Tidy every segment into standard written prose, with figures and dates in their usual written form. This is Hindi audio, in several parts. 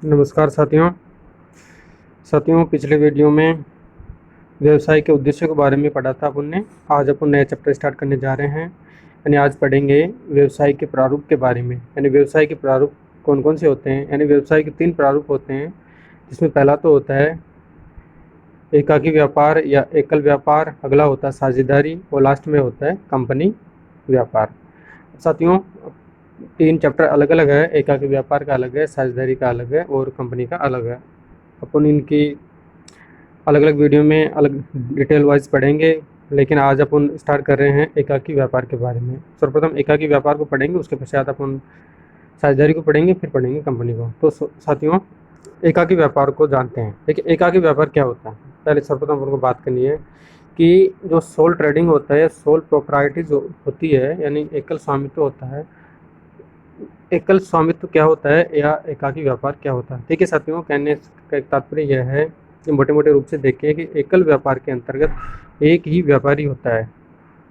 नमस्कार साथियों पिछले वीडियो में व्यवसाय के उद्देश्य के बारे में पढ़ा था अपन ने। आज अपन नया चैप्टर स्टार्ट करने जा रहे हैं। यानी आज पढ़ेंगे व्यवसाय के प्रारूप के बारे में। यानी व्यवसाय के प्रारूप कौन कौन से होते हैं। यानी व्यवसाय के 3 प्रारूप होते हैं, जिसमें पहला तो होता है एकाकी व्यापार या एकल व्यापार, अगला होता है साझेदारी और लास्ट में होता है कंपनी व्यापार। साथियों 3 चैप्टर अलग अलग है। एकाकी व्यापार का अलग है, साझेदारी का अलग है और कंपनी का अलग है। अपन इनकी अलग अलग वीडियो में अलग डिटेल वाइज पढ़ेंगे, लेकिन आज अपन स्टार्ट कर रहे हैं एकाकी व्यापार के बारे में। सर्वप्रथम एकाकी व्यापार को पढ़ेंगे, उसके पश्चात अपन साझेदारी को पढ़ेंगे, फिर पढ़ेंगे कंपनी को। तो साथियों एकाकी व्यापार को जानते हैं। देखिए एकाकी व्यापार क्या होता है। पहले सर्वप्रथम अपन को बात करनी है कि जो सोल ट्रेडिंग होता है, सोल प्रोप्राइटी जो होती है, यानी एकल स्वामित्व होता है। एकल स्वामित्व क्या होता है या एकाकी व्यापार क्या होता है। देखिए साथियों, कहने का एक तात्पर्य यह है कि मोटे मोटे रूप से देखें कि एकल व्यापार के अंतर्गत एक ही व्यापारी होता है,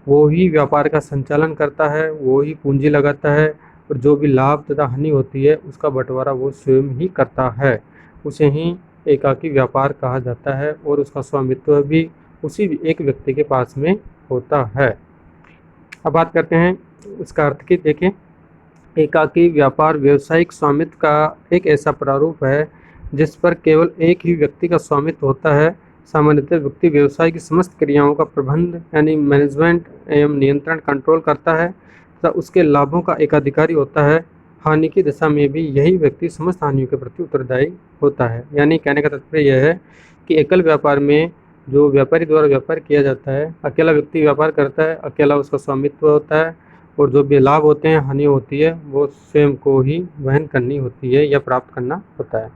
वो ही व्यापार का संचालन करता है, वो ही पूंजी लगाता है और जो भी लाभ तथा हानि होती है उसका बंटवारा वो स्वयं ही करता है। उसे ही एकाकी व्यापार कहा जाता है और उसका स्वामित्व भी उसी एक व्यक्ति के पास में होता है। अब बात करते हैं इसका अर्थ की। देखें एकाकी व्यापार व्यावसायिक स्वामित्व का एक ऐसा प्रारूप है जिस पर केवल एक ही व्यक्ति का स्वामित्व होता है। सामान्यतः व्यक्ति व्यवसाय की समस्त क्रियाओं का प्रबंध यानी मैनेजमेंट एवं नियंत्रण कंट्रोल करता है तथा उसके लाभों का एकाधिकारी होता है। हानि की दशा में भी यही व्यक्ति समस्त हानियों के प्रति उत्तरदायी होता है। यानी कहने का तात्पर्य यह है कि एकल व्यापार में जो व्यापारी द्वारा व्यापार किया जाता है, अकेला व्यक्ति व्यापार करता है, अकेला उसका स्वामित्व होता है और जो भी लाभ होते हैं, हानि होती है, वो स्वयं को ही वहन करनी होती है या प्राप्त करना होता है।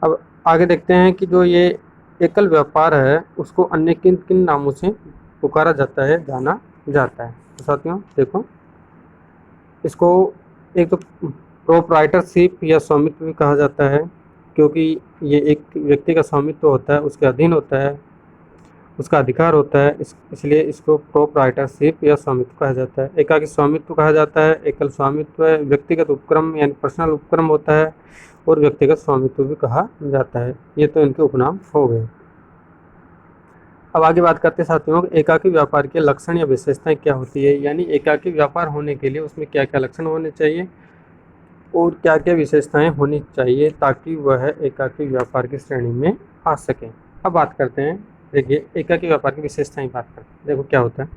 अब आगे देखते हैं कि जो ये एकल व्यापार है उसको अन्य किन किन नामों से पुकारा जाता है, जाना जाता है। तो साथियों देखो, इसको एक तो प्रोप्राइटरशिप या स्वामित्व भी कहा जाता है, क्योंकि ये एक व्यक्ति का स्वामित्व होता है, उसके अधीन होता है, उसका अधिकार होता है, इसलिए इसको प्रोप्राइटरशिप या स्वामित्व कहा जाता है। एकाकी स्वामित्व कहा जाता है। एकल स्वामित्व व्यक्तिगत उपक्रम यानी पर्सनल उपक्रम होता है और व्यक्तिगत स्वामित्व भी कहा जाता है। ये तो इनके उपनाम हो गए। अब आगे बात करते हैं साथियों, एकाकी व्यापार के लक्षण या विशेषताएं क्या होती है। यानी एकाकी व्यापार होने के लिए उसमें क्या क्या लक्षण होने चाहिए और क्या क्या विशेषताएं होनी चाहिए ताकि वह एकाकी व्यापार की श्रेणी में आ सके। अब बात करते हैं, देखिए एकाकी व्यापार की विशेषताएं बात करते हैं। देखो क्या होता है।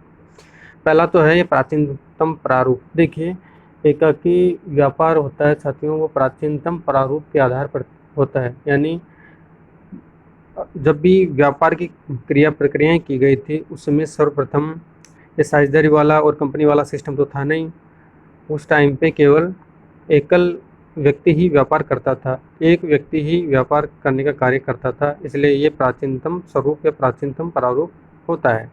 पहला तो है ये प्राचीनतम प्रारूप। देखिए एकाकी व्यापार होता है साथियों, वो प्राचीनतम प्रारूप के आधार पर होता है। यानी जब भी व्यापार की क्रिया प्रक्रियाएं की गई थी उस समय सर्वप्रथम ये साझेदारी वाला और कंपनी वाला सिस्टम तो था नहीं। उस टाइम पे केवल एकल व्यक्ति ही व्यापार करता था, एक व्यक्ति ही व्यापार करने का कार्य करता था, इसलिए ये प्राचीनतम स्वरूप या प्राचीनतम प्रारूप होता है।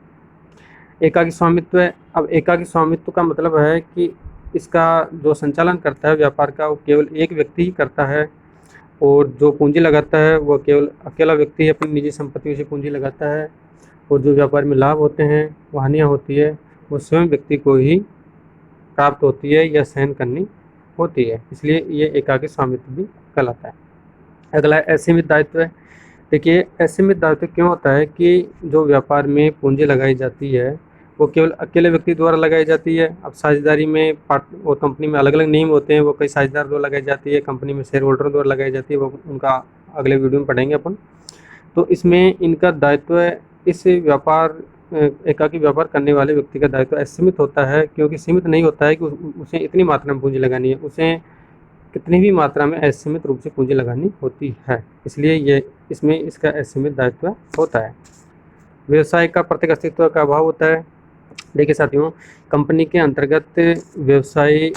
एकाकी स्वामित्व है। अब एकाकी स्वामित्व का मतलब है कि इसका जो संचालन करता है व्यापार का, वो केवल एक व्यक्ति ही करता है और जो पूंजी लगाता है वो केवल अकेला व्यक्ति ही अपनी निजी संपत्तियों से पूंजी लगाता है और जो व्यापार में लाभ होते हैं, हानियाँ होती है, वो स्वयं व्यक्ति को ही प्राप्त होती है या सहन करनी होती है, इसलिए ये एकाकी स्वामित्व भी कहलाता है। अगला है असीमित दायित्व है। देखिए असीमित दायित्व क्यों होता है कि जो व्यापार में पूंजी लगाई जाती है वो केवल अकेले व्यक्ति द्वारा लगाई जाती है। अब साझेदारी में पार्ट और कंपनी में अलग अलग नियम होते हैं, वो कई साझेदार द्वारा लगाई जाती है, कंपनी में शेयर होल्डर द्वारा लगाई जाती है, वो उनका अगले वीडियो में पढ़ेंगे अपन। तो इसमें इनका दायित्व इस व्यापार एकाकी व्यापार करने वाले व्यक्ति का दायित्व असीमित होता है, क्योंकि सीमित नहीं होता है कि उसे इतनी मात्रा में पूंजी लगानी है, उसे कितनी भी मात्रा में असीमित रूप से पूंजी लगानी होती है, इसलिए ये इसमें इसका असीमित दायित्व होता है। व्यवसाय का प्रत्येक अस्तित्व का अभाव होता है। देखिए साथियों, कंपनी के अंतर्गत व्यवसाय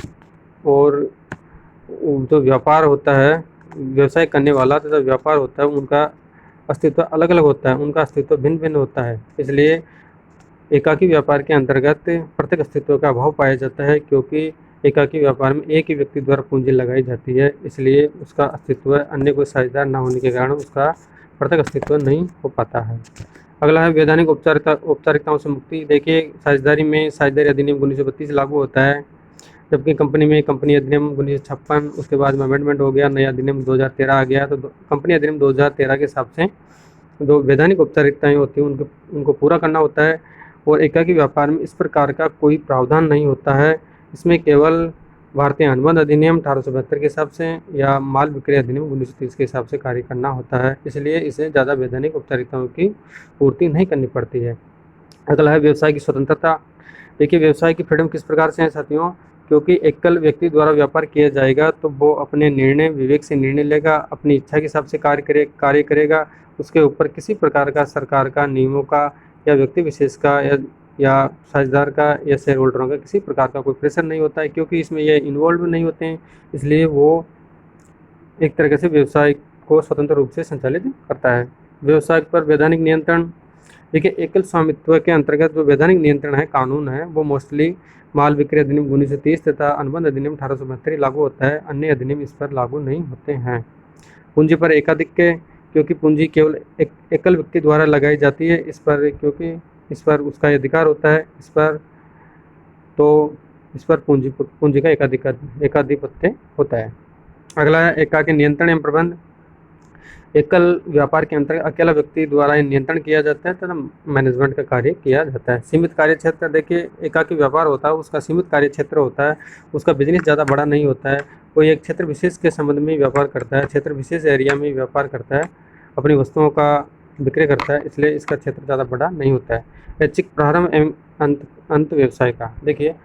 और जो व्यापार होता है, व्यवसाय करने वाला तथा व्यापार होता है, उनका अस्तित्व अलग अलग होता है, उनका अस्तित्व भिन्न भिन्न होता है। इसलिए एकाकी व्यापार के अंतर्गत प्रत्येक अस्तित्व का अभाव पाया जाता है, क्योंकि एकाकी व्यापार में एक ही व्यक्ति द्वारा पूंजी लगाई जाती है, इसलिए उसका अस्तित्व अन्य कोई साझेदार न होने के कारण उसका प्रत्येक अस्तित्व नहीं हो पाता है। अगला है वैधानिक औपचारिकताओं से मुक्ति। देखिए साझेदारी में साझेदारी अधिनियम 1932 लागू होता है, जबकि कंपनी अधिनियम 1956, उसके बाद में अमेंडमेंट हो गया, नया अधिनियम 2013 आ गया। तो कंपनी अधिनियम 2013 के हिसाब से जो वैधानिक औपचारिकताएं होती हैं उनको पूरा करना होता है। और एकाकी व्यापार में इस प्रकार का कोई प्रावधान नहीं होता है। इसमें केवल भारतीय अनुबंध अधिनियम 1872 के हिसाब से या माल विक्रय अधिनियम 1930 के हिसाब से कार्य करना होता है, इसलिए इसे ज़्यादा वैधानिक औपचारिकताओं की पूर्ति नहीं करनी पड़ती है। अगला है व्यवसाय की स्वतंत्रता। देखिए, व्यवसाय की फ्रीडम किस प्रकार से है साथियों, क्योंकि एकल व्यक्ति द्वारा व्यापार किया जाएगा तो वो अपने निर्णय विवेक से निर्णय लेगा, अपनी इच्छा के हिसाब से कार्य करेगा। उसके ऊपर किसी प्रकार का सरकार का, नियमों का या व्यक्ति विशेष का या साझेदार का या शेयर होल्डरों का किसी प्रकार का कोई प्रेशर नहीं होता है, क्योंकि इसमें ये इन्वॉल्व नहीं होते हैं। इसलिए वो एक तरीके से व्यवसाय को स्वतंत्र रूप से संचालित करता है। व्यवसाय पर वैधानिक नियंत्रण। देखिए, एकल स्वामित्व के अंतर्गत जो वैधानिक नियंत्रण है, कानून है, वो मोस्टली माल विक्रय अधिनियम 1930 तथा अनुबंध अधिनियम 1872 लागू होता है। अन्य अधिनियम इस पर लागू नहीं होते हैं। पूंजी पर एकाधिक्य, क्योंकि पूंजी केवल एकल व्यक्ति द्वारा लगाई जाती है, क्योंकि इस पर उसका अधिकार होता है, इस पर पूंजी का एकाधिपत्य होता है। अगला है एकाकी नियंत्रण एवं प्रबंध। एकल व्यापार के अंतर्गत अकेला व्यक्ति द्वारा नियंत्रण किया जाता है तथा मैनेजमेंट का कार्य किया जाता है। सीमित कार्य क्षेत्र। देखिए, एकाकी व्यापार होता है, उसका सीमित कार्य क्षेत्र होता है, उसका बिजनेस ज़्यादा बड़ा नहीं होता है। कोई एक क्षेत्र विशेष के संबंध में व्यापार करता है, क्षेत्र विशेष एरिया में व्यापार करता है, अपनी वस्तुओं का विक्रय करता है, इसलिए इसका क्षेत्र ज़्यादा बड़ा नहीं होता है। ऐच्छिक प्रारंभ एवं अंत व्यवसाय का। देखिए,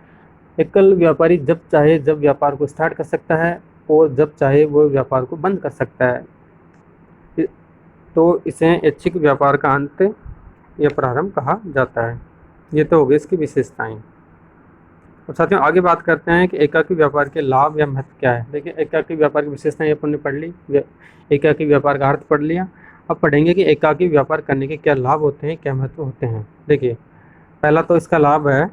एकल व्यापारी जब चाहे जब व्यापार को स्टार्ट कर सकता है और जब चाहे वो व्यापार को बंद कर सकता है, तो इसे ऐच्छिक व्यापार का अंत या प्रारंभ कहा जाता है। ये तो हो गई इसकी विशेषताएं। और साथियों, आगे बात करते हैं कि एकाकी व्यापार के लाभ या महत्व क्या है। देखिए, एकाकी व्यापार की विशेषताएं अपन ने पढ़ ली, एकाकी व्यापार का अर्थ पढ़ लिया। अब पढ़ेंगे कि एकाकी व्यापार करने के क्या लाभ होते हैं, क्या महत्व होते हैं। देखिए, पहला तो इसका लाभ है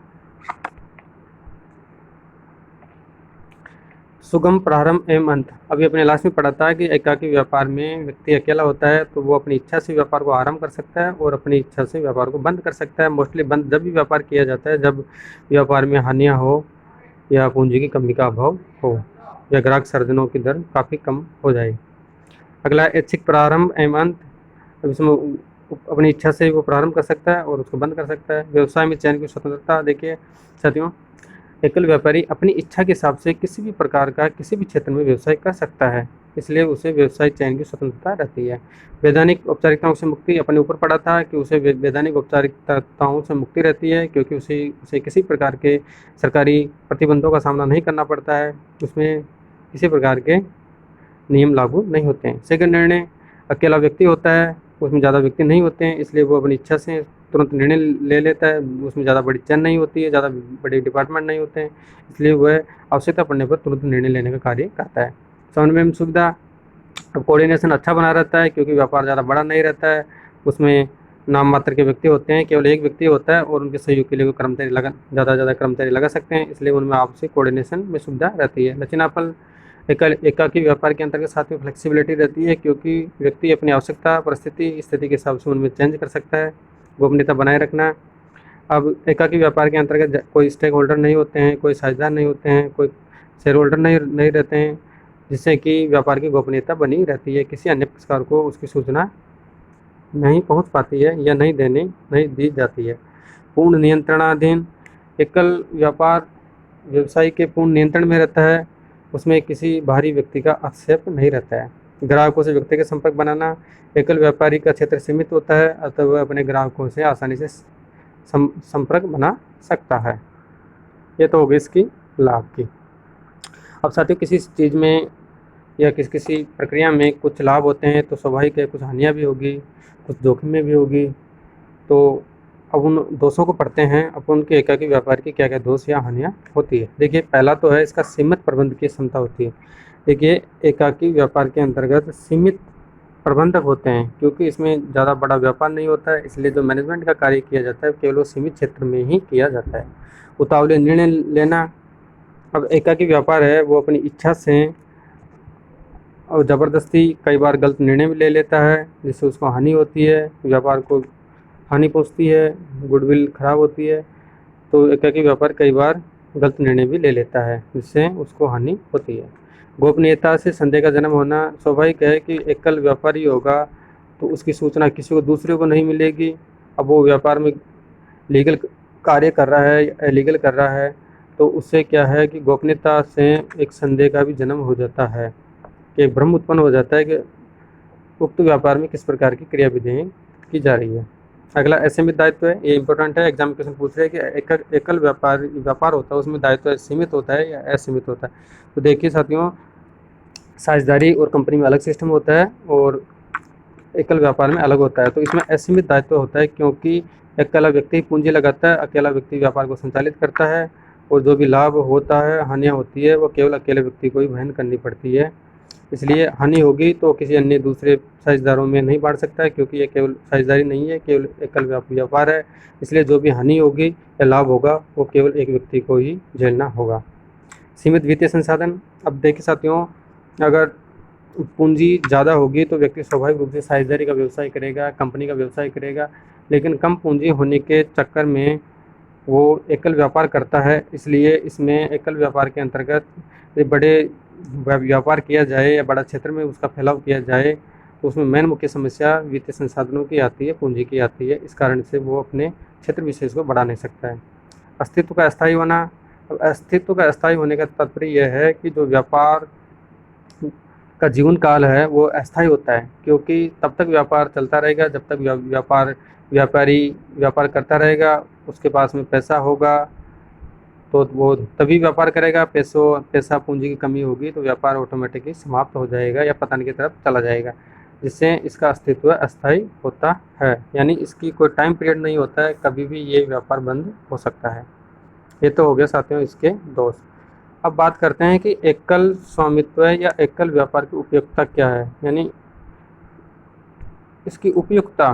सुगम प्रारंभ एवं अंत। अभी अपने लास्ट में पढ़ा था कि एकाकी व्यापार में व्यक्ति अकेला होता है तो वो अपनी इच्छा से व्यापार को आरंभ कर सकता है और अपनी इच्छा से व्यापार को बंद कर सकता है। मोस्टली बंद जब भी व्यापार किया जाता है जब व्यापार में हानियाँ हो या पूंजी की कमी का अभाव हो या ग्राहक सर्जनों की दर काफ़ी कम हो जाए। अगला ऐच्छिक प्रारंभ एवं अंत। अब इसमें अपनी इच्छा से वो प्रारंभ कर सकता है और उसको बंद कर सकता है। व्यवसाय में चयन की स्वतंत्रता। देखिए साथियों, एकल व्यापारी अपनी इच्छा के हिसाब से किसी भी प्रकार का किसी भी क्षेत्र में व्यवसाय कर सकता है, इसलिए उसे व्यवसाय चयन की स्वतंत्रता रहती है। वैधानिक औपचारिकताओं से मुक्ति। अपने ऊपर पढ़ा था कि उसे वैधानिक औपचारिकताओं से मुक्ति रहती है, क्योंकि उसे किसी प्रकार के सरकारी प्रतिबंधों का सामना नहीं करना पड़ता है, उसमें किसी प्रकार के नियम लागू नहीं होते हैं। सेकंड निर्णय। अकेला व्यक्ति होता है, उसमें ज़्यादा व्यक्ति नहीं होते हैं, इसलिए वो अपनी इच्छा से तुरंत निर्णय ले लेता है। उसमें ज़्यादा बड़ी चेन नहीं होती है, ज़्यादा बड़े डिपार्टमेंट नहीं होते हैं, इसलिए वह आवश्यकता पड़ने पर तुरंत निर्णय लेने का कार्य करता है। समन्वय में सुविधा। अब कोऑर्डिनेशन अच्छा बना रहता है, क्योंकि व्यापार ज़्यादा बड़ा नहीं रहता है, उसमें नाम मात्र के व्यक्ति होते हैं, केवल एक व्यक्ति होता है और उनके सहयोग के लिए ज़्यादा कर्मचारी लगा सकते हैं, इसलिए उनमें आपसी कोऑर्डिनेशन में सुविधा रहती है। लचीलापन। एकाकी व्यापार के अंतर्गत साथ में फ्लेक्सिबिलिटी रहती है, क्योंकि व्यक्ति अपनी आवश्यकता परिस्थिति स्थिति के हिसाब से उनमें चेंज कर सकता है। गोपनीयता बनाए रखना। अब एकाकी व्यापार के अंतर्गत कोई स्टेक होल्डर नहीं होते हैं, कोई साझेदार नहीं होते हैं, कोई शेयर होल्डर नहीं रहते हैं, जिससे कि व्यापार की गोपनीयता बनी रहती है। किसी अन्य पक्षकार को उसकी सूचना नहीं पहुंच पाती है या नहीं दी जाती है। पूर्ण नियंत्रणाधीन। एकल व्यापार व्यवसाय के पूर्ण नियंत्रण में रहता है, उसमें किसी बाहरी व्यक्ति का हस्तक्षेप नहीं रहता है। ग्राहकों से व्यक्तिगत संपर्क बनाना। एकल व्यापारी का क्षेत्र सीमित होता है, अतः वह अपने ग्राहकों से आसानी से संपर्क बना सकता है। ये तो हो गई इसकी लाभ की। अब साथियों, किसी चीज़ में या किसी प्रक्रिया में कुछ लाभ होते हैं तो स्वाभाविक है कुछ हानियाँ भी होगी, कुछ जोखिमें भी होगी। तो अब उन दोषों को पढ़ते हैं, अब उनके एकाकी व्यापार की क्या क्या दोष या हानियाँ होती है। देखिए, पहला तो है इसका सीमित प्रबंध की क्षमता होती है। देखिए, एकाकी व्यापार के अंतर्गत सीमित प्रबंधक होते हैं, क्योंकि इसमें ज़्यादा बड़ा व्यापार नहीं होता है, इसलिए जो मैनेजमेंट का कार्य किया जाता है केवल सीमित क्षेत्र में ही किया जाता है। उतावले निर्णय लेना। अब एकाकी व्यापार है वो अपनी इच्छा से और ज़बरदस्ती कई बार गलत निर्णय भी ले लेता है, जिससे उसको हानि होती है, व्यापार को हानि पहुँचती है, गुडविल खराब होती है। तो एकाकी व्यापार कई बार गलत निर्णय भी ले लेता है, जिससे उसको हानि होती है। गोपनीयता से संदेह का जन्म होना। स्वाभाविक है कि एकल व्यापारी होगा तो उसकी सूचना किसी को दूसरे को नहीं मिलेगी। अब वो व्यापार में लीगल कार्य कर रहा है या इलीगल कर रहा है, तो उससे क्या है कि गोपनीयता से एक संदेह का भी जन्म हो जाता है, कि भ्रम उत्पन्न हो जाता है कि उक्त व्यापार में किस प्रकार की क्रियाविधियाँ की जा रही है। अगला असीमित दायित्व है, ये इंपॉर्टेंट है, एग्जाम क्वेश्चन पूछ रहे हैं कि एकल व्यापार होता है उसमें दायित्व सीमित होता है या असीमित होता है। तो देखिए साथियों, साझेदारी और कंपनी में अलग सिस्टम होता है और एकल व्यापार में अलग होता है। तो इसमें असीमित दायित्व होता है क्योंकि अकेला व्यक्ति पूंजी लगाता है, अकेला व्यक्ति व्यापार को संचालित करता है और जो भी लाभ होता है, हानियाँ होती है, वो केवल अकेले व्यक्ति को ही वहन करनी पड़ती है। इसलिए हानि होगी तो किसी अन्य दूसरे साझेदारों में नहीं बांट सकता है, क्योंकि ये केवल साझेदारी नहीं है, केवल एकल व्यापार है। इसलिए जो भी हानि होगी या लाभ होगा वो केवल एक व्यक्ति को ही झेलना होगा। सीमित वित्तीय संसाधन। अब देखिए साथियों, अगर पूंजी ज़्यादा होगी तो व्यक्ति स्वाभाविक रूप से साझेदारी का व्यवसाय करेगा, कंपनी का व्यवसाय करेगा, लेकिन कम पूंजी होने के चक्कर में वो एकल व्यापार करता है। इसलिए इसमें एकल व्यापार के अंतर्गत बड़े व्यापार किया जाए या बड़ा क्षेत्र में उसका फैलाव किया जाए तो उसमें मेन मुख्य समस्या वित्तीय संसाधनों की आती है, पूंजी की आती है। इस कारण से वो अपने क्षेत्र विशेष को बढ़ा नहीं सकता है। अस्तित्व का अस्थायी होना। अब अस्तित्व का अस्थायी होने का तात्पर्य यह है कि जो व्यापार का जीवन काल है वो अस्थायी होता है, क्योंकि तब तक व्यापार चलता रहेगा जब तक व्यापारी व्यापार करता रहेगा, उसके पास में पैसा होगा तो वो तभी व्यापार करेगा। पैसा पूंजी की कमी होगी तो व्यापार ऑटोमेटिकली समाप्त हो जाएगा या पतन की तरफ चला जाएगा, जिससे इसका अस्तित्व अस्थायी होता है। यानी इसकी कोई टाइम पीरियड नहीं होता है, कभी भी ये व्यापार बंद हो सकता है। ये तो हो गया साथियों इसके दोष। अब बात करते हैं कि एकल स्वामित्व या एकल व्यापार की उपयोगिता क्या है, यानी इसकी उपयुक्तता,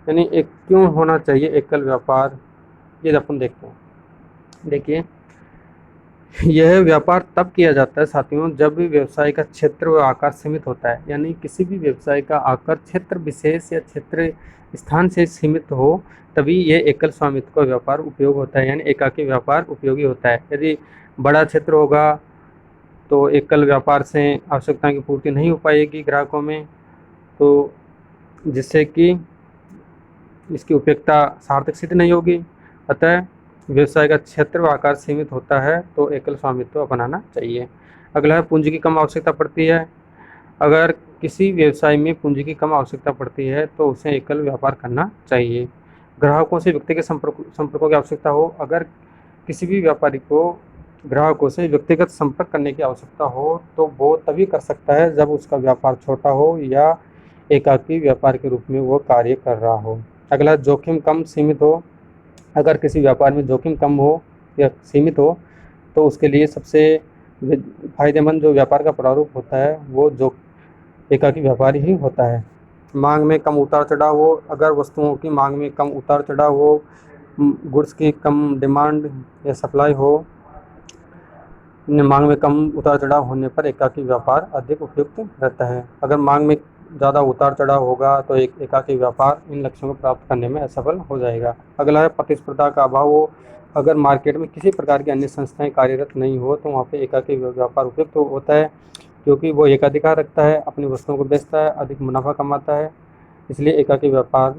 यानी एक क्यों होना चाहिए एकल व्यापार, ये अपन देखते हैं। देखिए, यह व्यापार तब किया जाता है साथियों जब व्यवसाय का क्षेत्र व आकार सीमित होता है। यानी किसी भी व्यवसाय का आकार क्षेत्र विशेष या क्षेत्र स्थान से सीमित हो, तभी ये एकल स्वामित्व का व्यापार उपयोग होता है, यानी एकाकी व्यापार उपयोगी होता है। यदि बड़ा क्षेत्र होगा तो एकल व्यापार से आवश्यकता की पूर्ति नहीं हो पाएगी ग्राहकों में, तो जिससे कि इसकी उपयोगिता सार्थक सिद्ध नहीं होगी। अतः व्यवसाय का क्षेत्र व आकार सीमित होता है तो एकल स्वामित्व अपनाना चाहिए। अगला है पूंजी की कम आवश्यकता पड़ती है। अगर किसी व्यवसाय में पूंजी की कम आवश्यकता पड़ती है तो उसे एकल व्यापार करना चाहिए। ग्राहकों से व्यक्तिगत संपर्कों की आवश्यकता हो। अगर किसी भी व्यापारी को ग्राहकों से व्यक्तिगत संपर्क करने की आवश्यकता हो तो वो तभी कर सकता है जब उसका व्यापार छोटा हो या एकाकी व्यापार के रूप में वो कार्य कर रहा हो। अगला, जोखिम कम सीमित हो। अगर किसी व्यापार में जोखिम कम हो या सीमित हो तो उसके लिए सबसे फायदेमंद जो व्यापार का प्रारूप होता है वो जो एकाकी व्यापार ही होता है। मांग में कम उतार चढ़ाव हो। अगर वस्तुओं की मांग में कम उतार चढ़ाव हो, गुड्स की कम डिमांड या सप्लाई हो, मांग में कम उतार चढ़ाव होने पर एकाकी व्यापार अधिक उपयुक्त रहता है। अगर मांग में ज़्यादा उतार चढ़ाव होगा तो एक एकाकी व्यापार इन लक्ष्यों को प्राप्त करने में असफल हो जाएगा। अगला है प्रतिस्पर्धा का अभाव हो। अगर मार्केट में किसी प्रकार की अन्य संस्थाएं कार्यरत नहीं हो तो वहाँ पे एकाकी व्यापार उपयुक्त होता है, क्योंकि वो एकाधिकार रखता है, अपनी वस्तुओं को बेचता है, अधिक मुनाफा कमाता है। इसलिए एकाकी व्यापार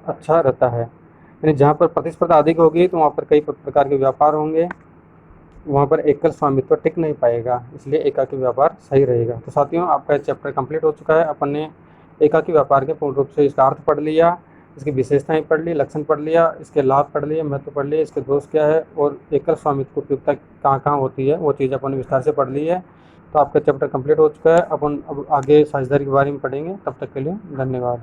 अच्छा रहता है। यानी जहाँ पर प्रतिस्पर्धा अधिक होगी तो वहाँ पर कई प्रकार के व्यापार होंगे, वहाँ पर एकल स्वामित्व टिक नहीं पाएगा, इसलिए एकाकी व्यापार सही रहेगा। तो साथियों, आपका चैप्टर कंप्लीट हो चुका है। अपन ने एकाकी व्यापार के पूर्ण रूप से इसका अर्थ पढ़ लिया, इसकी विशेषताएं पढ़ ली, लक्षण पढ़ लिया, इसके लाभ पढ़ लिए, महत्व पढ़ लिए, इसके दोष क्या है और एकल स्वामित्व की उपयुक्तता कहाँ कहाँ होती है, वो चीज़ अपन ने विस्तार से पढ़ ली है। तो आपका चैप्टर कंप्लीट हो चुका है। अपन अब आगे साझेदारी के बारे में पढ़ेंगे। तब तक के लिए धन्यवाद।